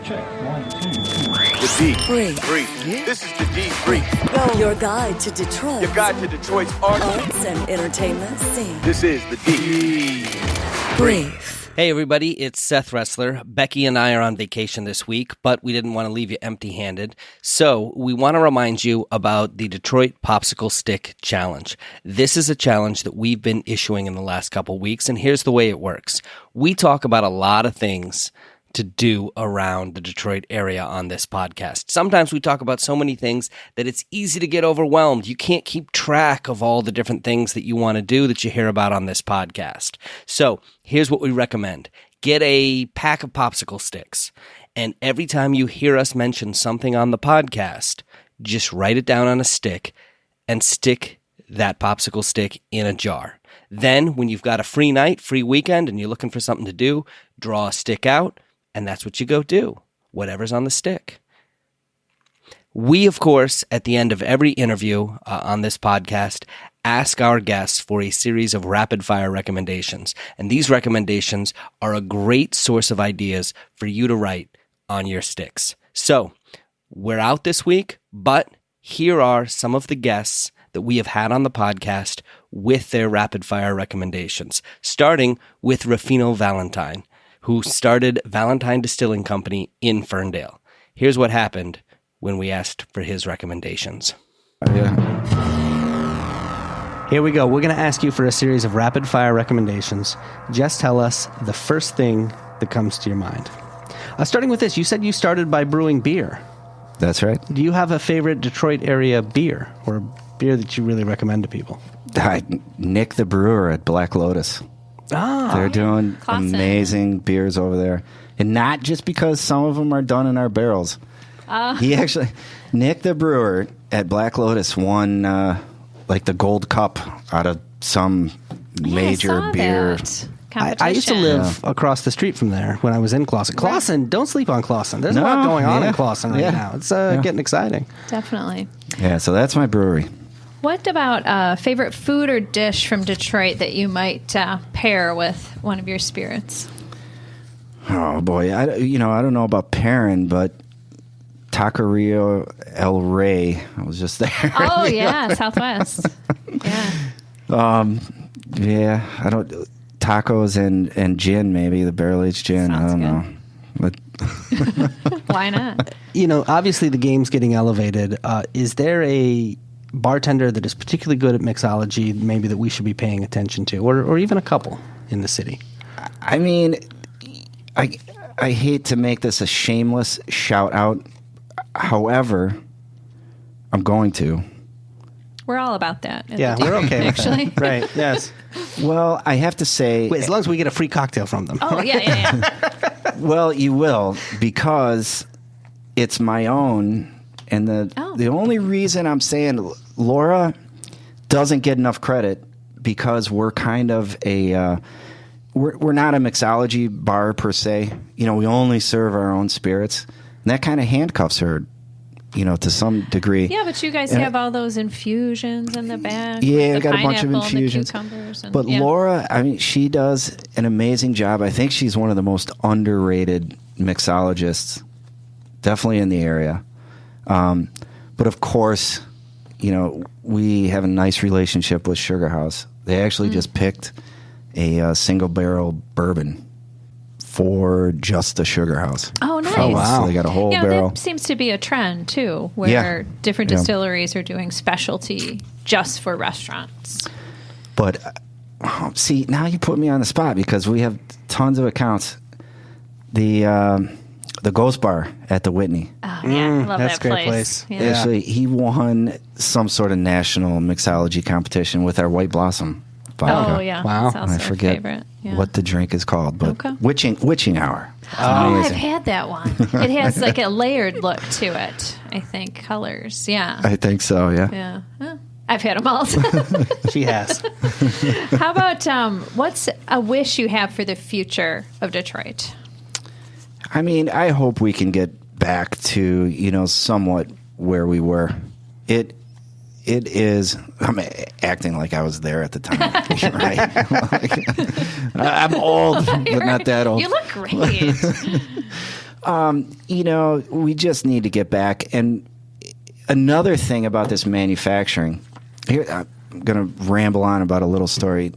Check. 1, 2, 3. The D. Brief. This is the D Brief. Your guide to Detroit. Your guide to Detroit's arts and entertainment scene. This is the D Brief. Hey everybody, it's Seth Wrestler. Becky and I are on vacation this week, but we didn't want to leave you empty-handed. So we want to remind you about the Detroit Popsicle Stick Challenge. This is a challenge that we've been issuing in the last couple weeks, and here's the way it works. We talk about a lot of things to do around the Detroit area on this podcast. Sometimes we talk about so many things that it's easy to get overwhelmed. You can't keep track of all the different things that you want to do that you hear about on this podcast. So here's what we recommend. Get a pack of popsicle sticks, and every time you hear us mention something on the podcast, just write it down on a stick and stick that popsicle stick in a jar. Then when you've got a free night, free weekend, and you're looking for something to do, draw a stick out, and that's what you go do, whatever's on the stick. We, of course, at the end of every interview on this podcast, ask our guests for a series of rapid-fire recommendations. And these recommendations are a great source of ideas for you to write on your sticks. So, we're out this week, but here are some of the guests that we have had on the podcast with their rapid-fire recommendations, starting with Rifino Valentine, who started Valentine Distilling Company in Ferndale. Here's what happened when we asked for his recommendations. Here we go. We're going to ask you for a series of rapid-fire recommendations. Just tell us the first thing that comes to your mind. Starting with this, you said you started by brewing beer. That's right. Do you have a favorite Detroit area beer or beer that you really recommend to people? Nick the brewer at Black Lotus. They're doing amazing beers over there. And not just because some of them are done in our barrels. Nick the brewer at Black Lotus won like the gold cup out of some major beer. I used to live across the street from there when I was in Clawson. Clawson, don't sleep on Clawson. There's a lot going on in Clawson right now. It's getting exciting. Definitely. Yeah, so that's my brewery. What about favorite food or dish from Detroit that you might pair with one of your spirits? Oh boy, I don't know about pairing, but Taqueria El Rey. I was just there. Oh yeah, Southwest. Yeah. Yeah. I don't tacos and gin, maybe the barrel aged gin. Sounds I don't know. But why not? Obviously the game's getting elevated. Is there a bartender that is particularly good at mixology, maybe that we should be paying attention to, or even a couple in the city? I mean, I hate to make this a shameless shout out. However, I'm going to. We're all about that. Yeah, we're okay with actually. That. Right, yes. Well, I have to say... Wait, as long as we get a free cocktail from them. Oh, yeah. Well, you will, because it's my own. And the only reason I'm saying Laura doesn't get enough credit because we're kind of a we're not a mixology bar per se. We only serve our own spirits, and that kind of handcuffs her, to some degree. Yeah, but you guys have all those infusions in the back. Yeah, we got a bunch of infusions. But Laura, I mean, she does an amazing job. I think she's one of the most underrated mixologists, definitely in the area. But of course, we have a nice relationship with Sugar House. They actually just picked a single barrel bourbon for just the Sugar House. Oh, nice. Oh, wow. So they got a whole barrel. That seems to be a trend, too, where different distilleries are doing specialty just for restaurants. But, see, now you put me on the spot because we have tons of accounts. The Ghost Bar at the Whitney. Oh, yeah. I love that's that a great place. Yeah. Actually, he won some sort of national mixology competition with our White Blossom vodka. Oh, yeah. Wow. That's also I forget our favorite. Yeah. what the drink is called, but Okay. Witching Hour. Oh, I've had that one. It has like a layered look to it, I think. Colors. Yeah. I think so, yeah. Yeah. I've had them all. She has. How about what's a wish you have for the future of Detroit? I mean, I hope we can get back to, somewhat where we were. It is, I'm acting like I was there at the time, right? I'm old, but not that old. You look great. We just need to get back. And another thing about this manufacturing, here I'm going to ramble on about a little story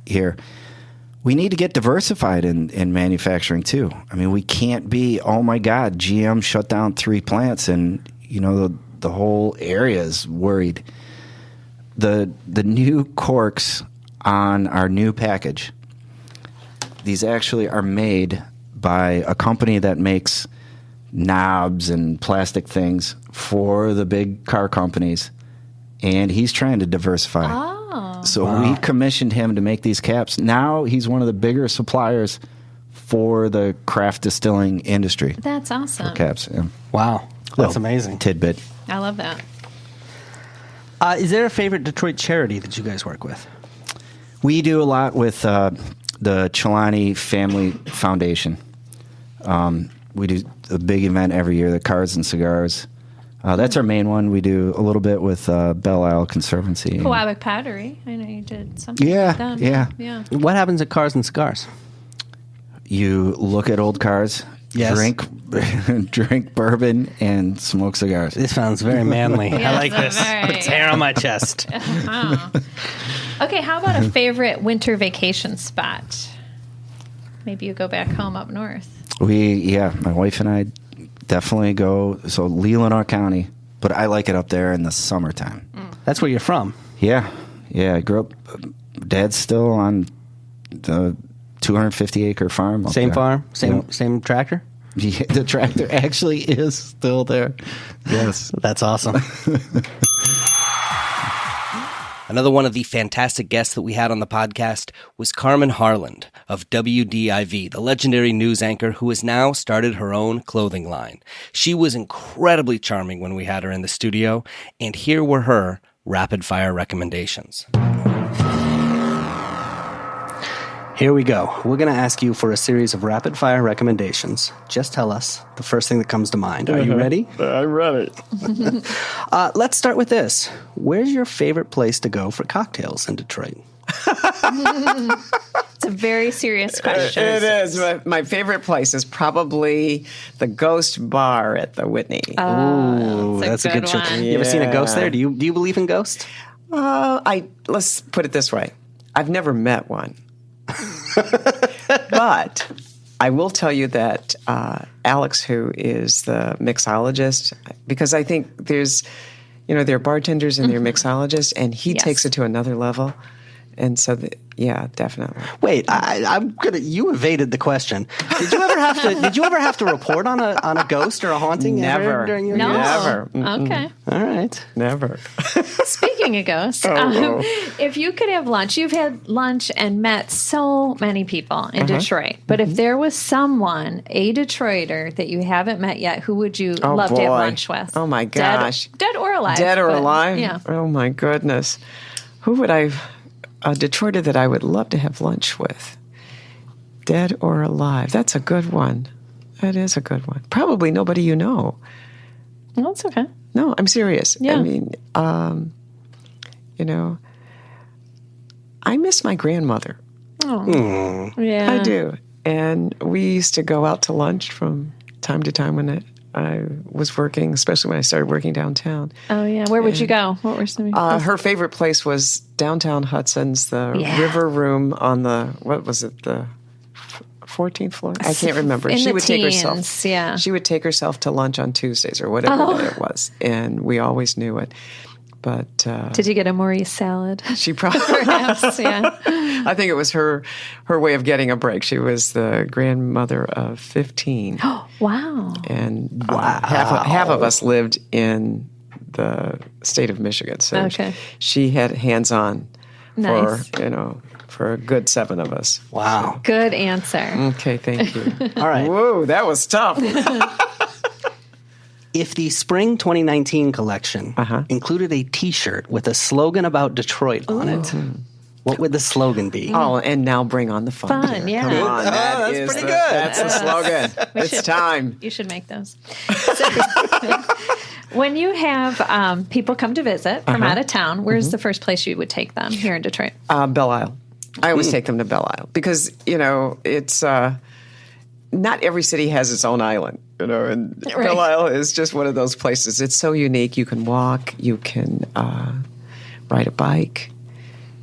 here. We need to get diversified in manufacturing too. I mean, we can't be, oh my God, GM shut down 3 plants and, the whole area is worried. The new corks on our new package, these actually are made by a company that makes knobs and plastic things for the big car companies, and he's trying to diversify. So we commissioned him to make these caps. Now he's one of the bigger suppliers for the craft distilling industry. That's awesome. For caps, yeah. Wow. That's amazing. Tidbit. I love that. Is there a favorite Detroit charity that you guys work with? We do a lot with the Chelani Family Foundation. We do a big event every year, the Cards and Cigars. That's our main one. We do a little bit with Belle Isle Conservancy. Pewabic Pottery. I know you did something yeah, with them. Yeah. What happens at Cars and Cigars? You look at old cars, yes. drink bourbon, and smoke cigars. This sounds very manly. Yes, I like this. Puts hair on my chest. Okay, how about a favorite winter vacation spot? Maybe you go back home up north. My wife and I definitely go. So Leelanau County, but I like it up there in the summertime. That's where you're from. Yeah. I grew up. Dad's still on the 250-acre farm. Same there. farm, same tractor. Yeah, the tractor actually is still there. Yes, that's awesome. Another one of the fantastic guests that we had on the podcast was Carmen Harlan of WDIV, the legendary news anchor who has now started her own clothing line. She was incredibly charming when we had her in the studio, and here were her rapid-fire recommendations. Here we go. We're going to ask you for a series of rapid-fire recommendations. Just tell us the first thing that comes to mind. Are you ready? I'm ready. Let's start with this. Where's your favorite place to go for cocktails in Detroit? It's a very serious question. It is. My favorite place is probably the Ghost Bar at the Whitney. Ooh, that's a good choice. one. You ever seen a ghost there? Do you believe in ghosts? Let's put it this way. I've never met one. But I will tell you that Alex, who is the mixologist, because I think there's, there are bartenders and there are mixologists, and he takes it to another level. And so, definitely. Wait, you evaded the question. Did you ever have to report on a ghost or a haunting? Never. Ever during your No. years? Never. Okay. All right. Never. Speaking of ghosts, if you could have lunch, you've had lunch and met so many people in Detroit. But if there was someone, a Detroiter that you haven't met yet, who would you love to have lunch with? Oh, my gosh. Dead or alive. Dead or alive? Yeah. Oh, my goodness. Who would a Detroiter that I would love to have lunch with? Dead or alive? That's a good one. That is a good one. Probably nobody you know. Well, that's okay. No, I'm serious. Yeah. I mean, I miss my grandmother. Oh, yeah. I do. And we used to go out to lunch from time to time when I was working, especially when I started working downtown. Oh, yeah. Where would you go? What were some of your Her favorite place was downtown Hudson's, the River Room on the 14th floor? I can't remember. In she the would take herself. teens, yeah. She would take herself to lunch on Tuesdays or whatever day it was, and we always knew it. But Did you get a Maurice salad? she probably Perhaps, yeah. I think it was her way of getting a break. She was the grandmother of 15. Wow. And half of us lived in the state of Michigan. So she had hands-on Nice. for a good 7 of us. Wow. Good answer. Okay, thank you. All right. Whoa, that was tough. If the spring 2019 collection included a T-shirt with a slogan about Detroit on it, what would the slogan be? Oh, and now bring on the fun. Fun, dear. yeah. Come on, That's pretty good. That's the slogan. It's time. You should make those. So, when you have people come to visit from out of town, where's the first place you would take them here in Detroit? Belle Isle. I always take them to Belle Isle because, it's not every city has its own island, and Belle Isle is just one of those places. It's so unique. You can walk, you can ride a bike,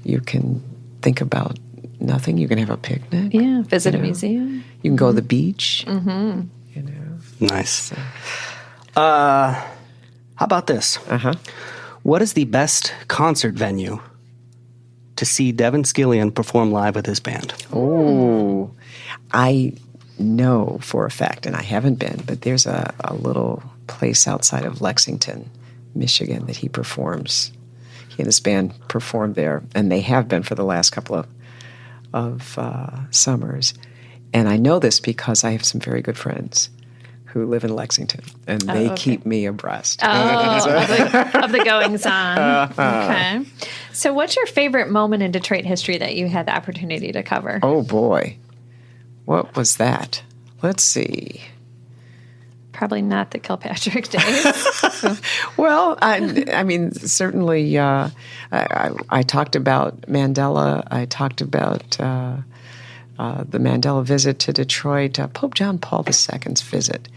you can think about nothing. You can have a picnic. Yeah, visit a museum. You can go to the beach. Nice. So. How about this? What is the best concert venue to see Devin Scillian perform live with his band? Oh, I know for a fact, and I haven't been, but there's a little place outside of Lexington, Michigan, that he performs. He and his band perform there, and they have been for the last couple of summers. And I know this because I have some very good friends who live in Lexington, and they keep me abreast. Of the goings-on. Okay. So what's your favorite moment in Detroit history that you had the opportunity to cover? Oh, boy. What was that? Let's see. Probably not the Kilpatrick days. Well, I mean, certainly I talked about Mandela. I talked about the Mandela visit to Detroit. Pope John Paul II's visit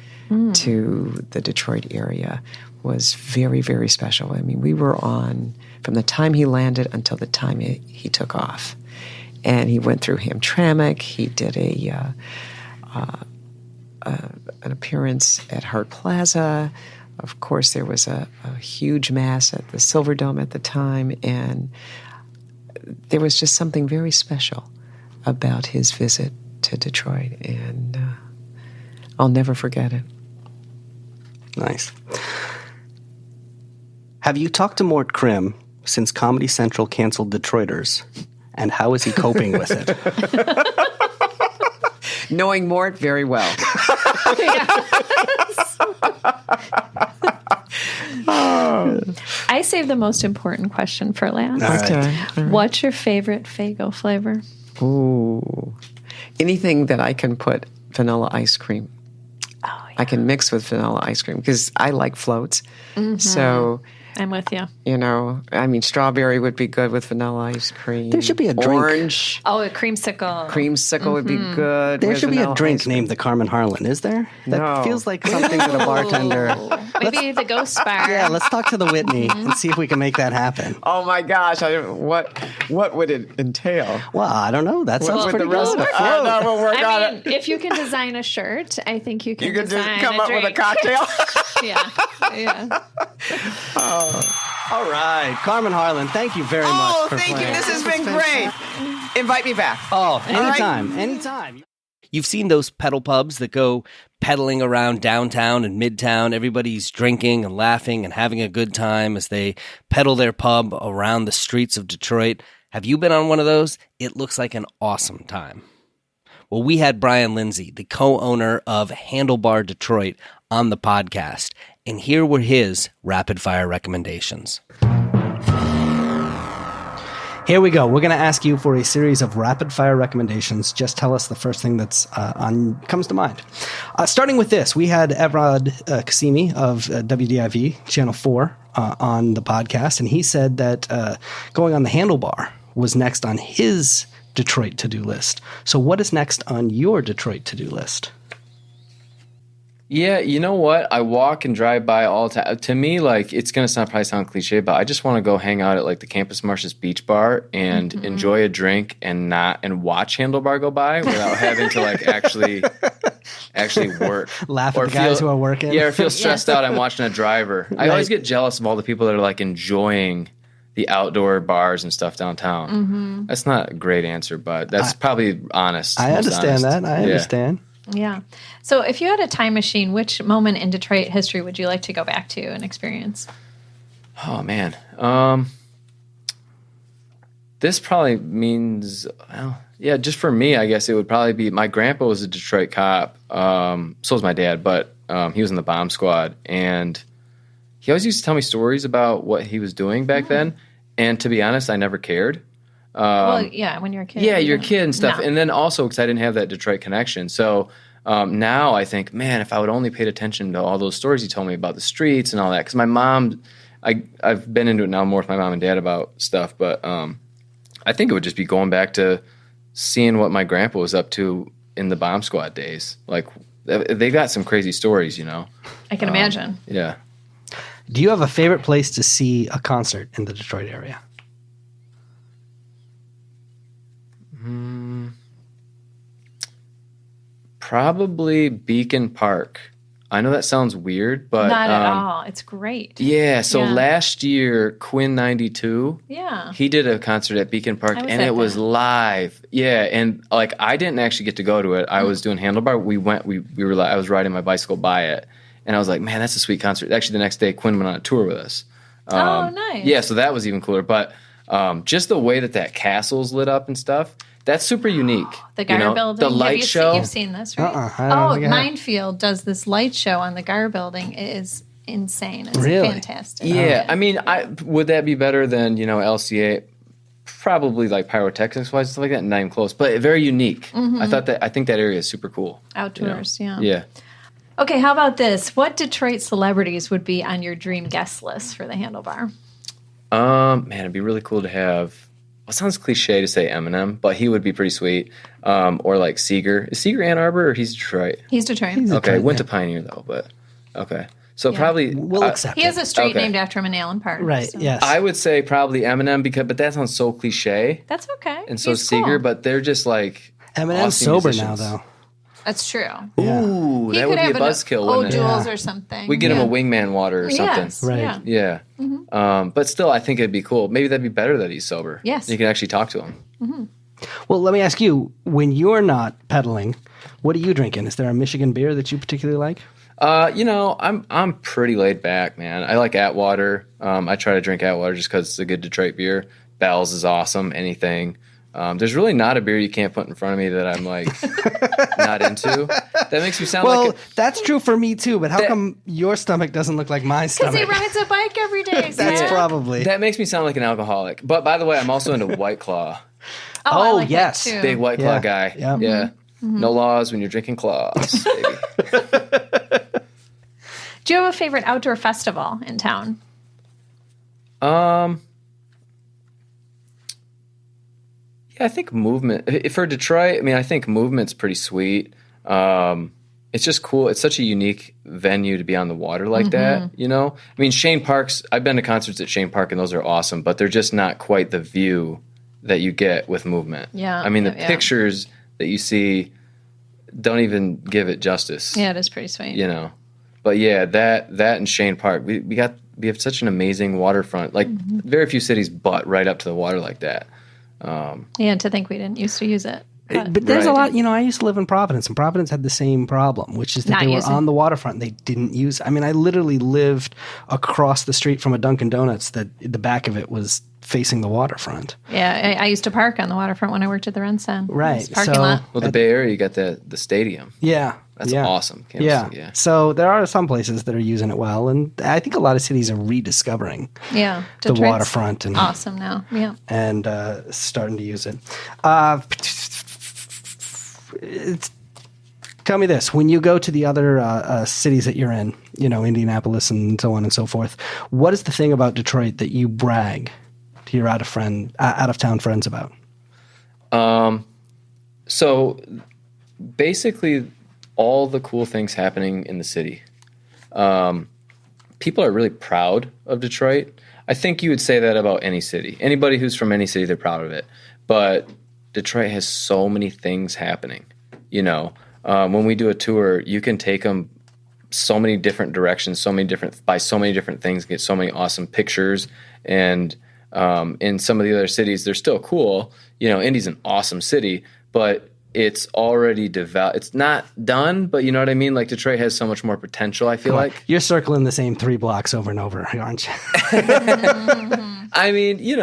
to the Detroit area was very, very special. I mean, we were on from the time he landed until the time he took off. And he went through Hamtramck. He did an appearance at Hart Plaza. Of course, there was a huge mass at the Silverdome at the time, and there was just something very special about his visit to Detroit, and I'll never forget it. Nice. Have you talked to Mort Krim since Comedy Central canceled Detroiters? And how is he coping with it? Knowing Mort very well. I saved the most important question for last. All right. Okay. What's your favorite Faygo flavor? Ooh. Anything that I can put vanilla ice cream. Oh, yeah. I can mix with vanilla ice cream because I like floats. So... I'm with you. I mean, strawberry would be good with vanilla ice cream. There should be a drink. Orange. Oh, a creamsicle. Creamsicle would be good. There with should be a vanilla drink ice cream. named the Carmen Harlan, is there? That No. feels like something that a bartender... Maybe the Ghost Bar. Yeah, let's talk to the Whitney and see if we can make that happen. Oh my gosh! What would it entail? Well, I don't know. That sounds What would pretty the rest good. of it? We'll work on I mean, it. if you can design a shirt, I think you can You could just design come a up with a drink. cocktail. Yeah. All right, Carmen Harlan, thank you very much for thank you. playing. This has been great. Invite me back. Oh, right. anytime. You've seen those pedal pubs that go pedaling around downtown and midtown. Everybody's drinking and laughing and having a good time as they pedal their pub around the streets of Detroit. Have you been on one of those? It looks like an awesome time. Well, we had Brian Lindsay, the co-owner of Handlebar Detroit, on the podcast, and here were his rapid-fire recommendations. Here we go. We're going to ask you for a series of rapid-fire recommendations. Just tell us the first thing that's comes to mind. Starting with this, we had Evrod Kasimi of WDIV, Channel 4, on the podcast, and he said that going on the Handlebar was next on his Detroit to-do list. So what is next on your Detroit to-do list? Yeah, you know what? I walk and drive by all the time. To me, like, it's going to probably sound cliche, but I just want to go hang out at, like, the Campus Martius Beach Bar and enjoy a drink and watch Handlebar go by without having to, like, actually work. Laugh at the guys who are working? Yeah, or feel stressed out. I'm watching a driver. I always get jealous of all the people that are, like, enjoying the outdoor bars and stuff downtown. That's not a great answer, but that's probably honest. I understand that. I understand. Yeah. So if you had a time machine, which moment in Detroit history would you like to go back to and experience? Oh, man. This probably means, well, yeah, just for me, I guess it would probably be, my grandpa was a Detroit cop. So was my dad, but he was in the bomb squad. And he always used to tell me stories about what he was doing back then. And to be honest, I never cared. Well, yeah, when you're a kid. Yeah, you're a kid and stuff. No. And then also because I didn't have that Detroit connection. So now I think, man, if I would only paid attention to all those stories he told me about the streets and all that. Because my mom, I've been into it now more with my mom and dad about stuff. But I think it would just be going back to seeing what my grandpa was up to in the bomb squad days. Like, they got some crazy stories, you know. I can imagine. Yeah. Do you have a favorite place to see a concert in the Detroit area? Probably Beacon Park. I know that sounds weird, but not at all. It's great. Yeah. So last year, Quinn 92. Yeah. He did a concert at Beacon Park, and it was live. Yeah, and like I didn't actually get to go to it. I was doing Handlebar. We went. We were. I was riding my bicycle by it, and I was like, man, that's a sweet concert. Actually, the next day, Quinn went on a tour with us. Oh, nice. Yeah, so that was even cooler. But just the way that castle's lit up and stuff. That's super unique. The Gar building. The light show. You've seen this, right? Minefield does this light show on the Gar building. It is insane. It's fantastic. Yeah. I mean, would that be better than, LCA? Probably like pyrotechnics-wise, stuff like that. Not even close. But very unique. Mm-hmm. I think that area is super cool. Outdoors, yeah. Yeah. Okay, how about this? What Detroit celebrities would be on your dream guest list for the Handlebar? Man, it'd be really cool to have... Well, it sounds cliche to say Eminem, but he would be pretty sweet. Or like Seeger. Is Seeger Ann Arbor or he's Detroit? He's Detroit. Okay, went to Pioneer though, but okay. So probably we'll accept. He has a street named after him in Allen Park. Right. So. Yes. I would say probably Eminem but that sounds so cliche. That's okay. And so Seeger, but they're just like Eminem's sober now though. That's true. Ooh, that would be a buzzkill, wouldn't it? O'Doul's or something. We get him a wingman water or something. Yes, right. Yeah. Mm-hmm. But still, I think it'd be cool. Maybe that'd be better that he's sober. Yes. You can actually talk to him. Mm-hmm. Well, let me ask you, when you're not pedaling, what are you drinking? Is there a Michigan beer that you particularly like? I'm pretty laid back, man. I like Atwater. I try to drink Atwater just because it's a good Detroit beer. Bell's is awesome. Anything. There's really not a beer you can't put in front of me that I'm like not into. That makes me sound well, that's true for me too. But how come your stomach doesn't look like my stomach? Because he rides a bike every day. That's probably. That makes me sound like an alcoholic. But by the way, I'm also into White Claw. I like yes, that too. Big White Claw guy. Yeah. Yeah. Mm-hmm. No laws when you're drinking claws, baby. Do you have a favorite outdoor festival in town? Yeah, I think Movement for Detroit. I mean, I think Movement's pretty sweet. It's just cool. It's such a unique venue to be on the water like that. I mean, Shane Park's. I've been to concerts at Shane Park, and those are awesome, but they're just not quite the view that you get with Movement. Yeah, I mean, the pictures that you see don't even give it justice. Yeah, it is pretty sweet. But yeah, that and Shane Park. We have such an amazing waterfront. Like very few cities butt right up to the water like that. Yeah, to think we didn't used to use it. But there's a lot, I used to live in Providence, and Providence had the same problem, which is that they were on the waterfront. They didn't use, I mean, I literally lived across the street from a Dunkin' Donuts that the back of it was facing the waterfront. Yeah, I used to park on the waterfront when I worked at the Renson. Right. Parking lot. Well, the Bay Area, you got the stadium. Yeah. That's awesome. Yeah. So there are some places that are using it well, and I think a lot of cities are rediscovering the waterfront. And awesome now. Yeah. And starting to use it. Tell me this. When you go to the other cities that you're in, Indianapolis and so on and so forth, what is the thing about Detroit that you brag to your out-of-town friends about? So basically all the cool things happening in the city. People are really proud of Detroit. I think you would say that about any city. Anybody who's from any city, they're proud of it. But Detroit has so many things happening. When we do a tour, you can take them so many different directions, by so many different things, get so many awesome pictures. And in some of the other cities, they're still cool. Indy's an awesome city, but it's already developed. It's not done, but you know what I mean? Like Detroit has so much more potential, I feel like. You're circling the same 3 blocks over and over, aren't you? I mean, you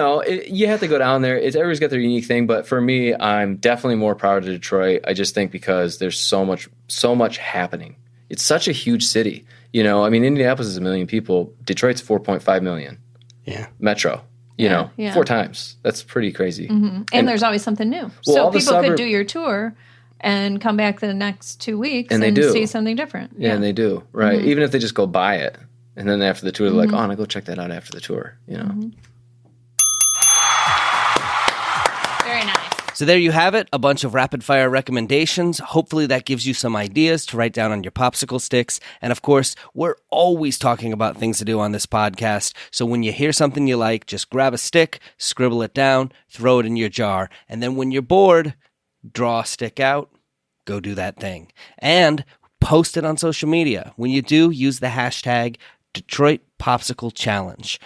have to go down there. Everybody's got their unique thing, but for me, I'm definitely more proud of Detroit. I just think because there's so much happening. It's such a huge city. I mean, Indianapolis is 1 million people. Detroit's 4.5 million. Yeah. Metro. 4 times. That's pretty crazy. Mm-hmm. And there's always something new. Well, so people could do your tour and come back the next 2 weeks and see something different. Yeah, and they do. Right. Mm-hmm. Even if they just go buy it. And then after the tour, they're like, oh, I'm going to go check that out after the tour. Very nice. So there you have it, a bunch of rapid-fire recommendations. Hopefully that gives you some ideas to write down on your popsicle sticks. And of course, we're always talking about things to do on this podcast. So when you hear something you like, just grab a stick, scribble it down, throw it in your jar. And then when you're bored, draw a stick out, go do that thing. And post it on social media. When you do, use the hashtag Detroit Popsicle Challenge.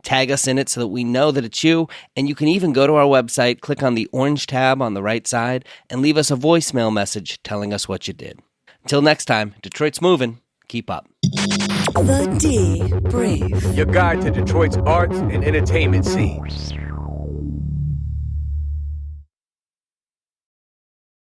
Tag us in it so that we know that it's you, and you can even go to our website, click on the orange tab on the right side, and leave us a voicemail message telling us what you did. Until next time, Detroit's moving. Keep up. The D Brief. Your guide to Detroit's arts and entertainment scene.